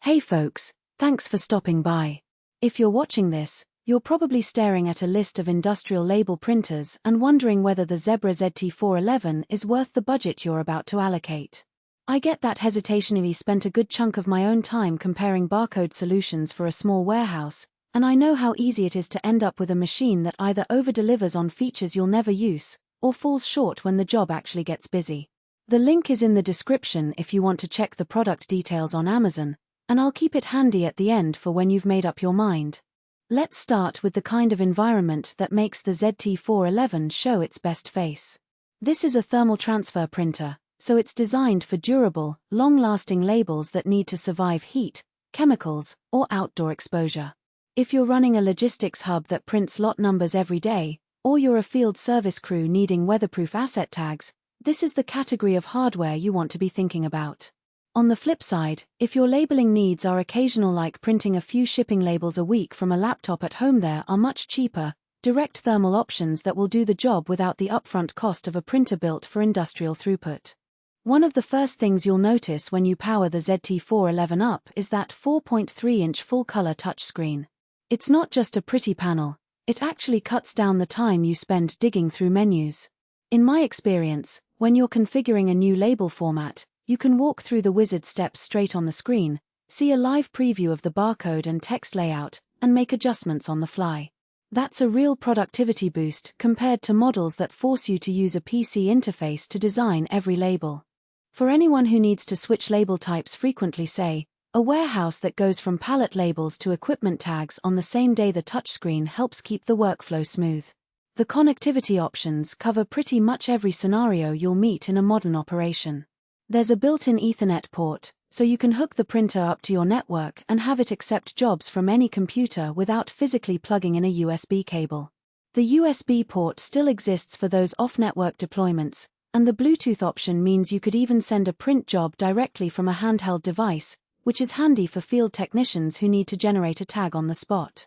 Hey folks, thanks for stopping by. If you're watching this, you're probably staring at a list of industrial label printers and wondering whether the Zebra ZT411 is worth the budget you're about to allocate. I get that hesitation. I've spent a good chunk of my own time comparing barcode solutions for a small warehouse, and I know how easy it is to end up with a machine that either over-delivers on features you'll never use, or falls short when the job actually gets busy. The link is in the description if you want to check the product details on Amazon, and I'll keep it handy at the end for when you've made up your mind. Let's start with the kind of environment that makes the ZT411 show its best face. This is a thermal transfer printer, so it's designed for durable, long-lasting labels that need to survive heat, chemicals, or outdoor exposure. If you're running a logistics hub that prints lot numbers every day, or you're a field service crew needing weatherproof asset tags, this is the category of hardware you want to be thinking about. On the flip side, if your labeling needs are occasional, like printing a few shipping labels a week from a laptop at home, there are much cheaper, direct thermal options that will do the job without the upfront cost of a printer built for industrial throughput. One of the first things you'll notice when you power the ZT411 up is that 4.3-inch full-color touchscreen. It's not just a pretty panel, it actually cuts down the time you spend digging through menus. In my experience, when you're configuring a new label format, you can walk through the wizard steps straight on the screen, see a live preview of the barcode and text layout, and make adjustments on the fly. That's a real productivity boost compared to models that force you to use a PC interface to design every label. For anyone who needs to switch label types frequently, say, a warehouse that goes from pallet labels to equipment tags on the same day, the touchscreen helps keep the workflow smooth. The connectivity options cover pretty much every scenario you'll meet in a modern operation. There's a built-in Ethernet port, so you can hook the printer up to your network and have it accept jobs from any computer without physically plugging in a USB cable. The USB port still exists for those off-network deployments, and the Bluetooth option means you could even send a print job directly from a handheld device, which is handy for field technicians who need to generate a tag on the spot.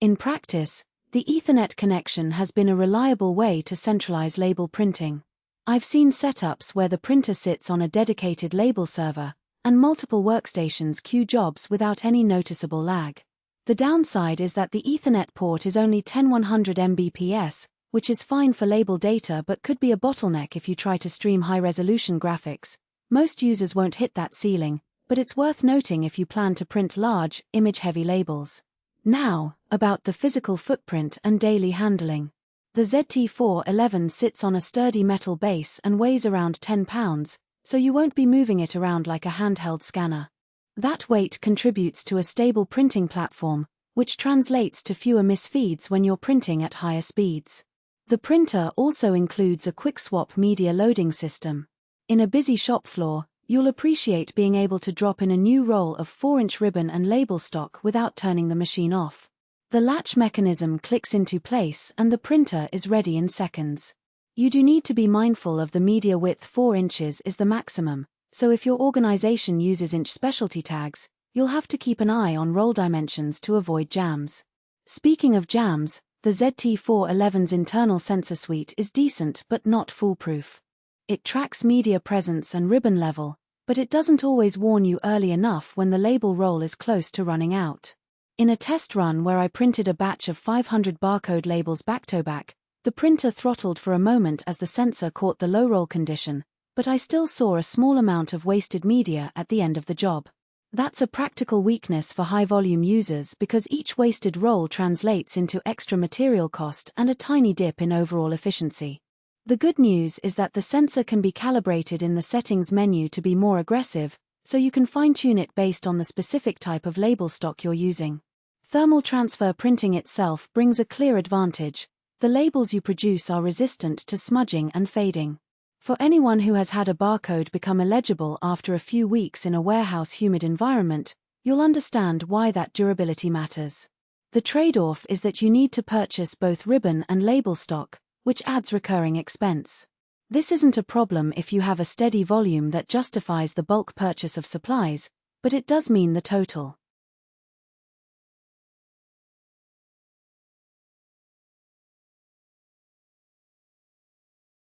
In practice, the Ethernet connection has been a reliable way to centralize label printing. I've seen setups where the printer sits on a dedicated label server, and multiple workstations queue jobs without any noticeable lag. The downside is that the Ethernet port is only 10100 Mbps, which is fine for label data but could be a bottleneck if you try to stream high-resolution graphics. Most users won't hit that ceiling, but it's worth noting if you plan to print large, image-heavy labels. Now, about the physical footprint and daily handling. The ZT411 sits on a sturdy metal base and weighs around 10 pounds, so you won't be moving it around like a handheld scanner. That weight contributes to a stable printing platform, which translates to fewer misfeeds when you're printing at higher speeds. The printer also includes a quick-swap media loading system. In a busy shop floor, you'll appreciate being able to drop in a new roll of 4-inch ribbon and label stock without turning the machine off. The latch mechanism clicks into place and the printer is ready in seconds. You do need to be mindful of the media width. 4 inches is the maximum, so if your organization uses inch specialty tags, you'll have to keep an eye on roll dimensions to avoid jams. Speaking of jams, the ZT411's internal sensor suite is decent but not foolproof. It tracks media presence and ribbon level, but it doesn't always warn you early enough when the label roll is close to running out. In a test run where I printed a batch of 500 barcode labels back-to-back, the printer throttled for a moment as the sensor caught the low roll condition, but I still saw a small amount of wasted media at the end of the job. That's a practical weakness for high-volume users because each wasted roll translates into extra material cost and a tiny dip in overall efficiency. The good news is that the sensor can be calibrated in the settings menu to be more aggressive, so you can fine-tune it based on the specific type of label stock you're using. Thermal transfer printing itself brings a clear advantage. The labels you produce are resistant to smudging and fading. For anyone who has had a barcode become illegible after a few weeks in a warehouse humid environment, you'll understand why that durability matters. The trade-off is that you need to purchase both ribbon and label stock, which adds recurring expense. This isn't a problem if you have a steady volume that justifies the bulk purchase of supplies, but it does mean the total